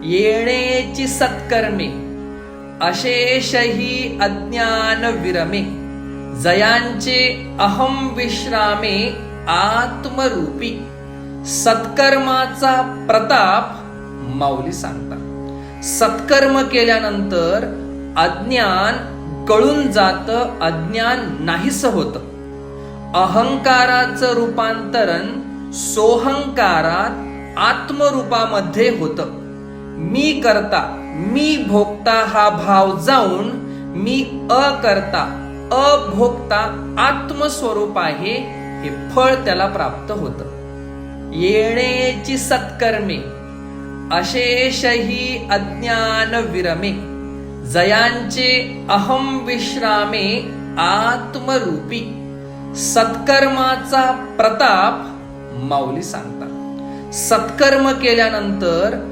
येणेची सत्कर्मे अशेषही अज्ञान विरमे, जयांचे अहम विश्रामे आत्मरूपी. सत्कर्माचा प्रताप माऊली सांगतात. सत्कर्म केल्यानंतर अज्ञान गळून जातं, अज्ञान नाहीस होतं. अहंकाराचं रूपांतरण सोहंकारात आत्मरूपामध्ये होतं. मी करता मी भोगता हा भाव जाऊन मी अकर्ता अभोगता आत्मस्वरूप आहे हे फळ त्याला प्राप्त होतं. येणेची सत्कर्मे अशेषही अज्ञान विरमे, जयांचे अहम विश्रामे आत्मरूपी. सत्कर्माचा प्रताप माऊली सांगतात. सत्कर्म केल्यानंतर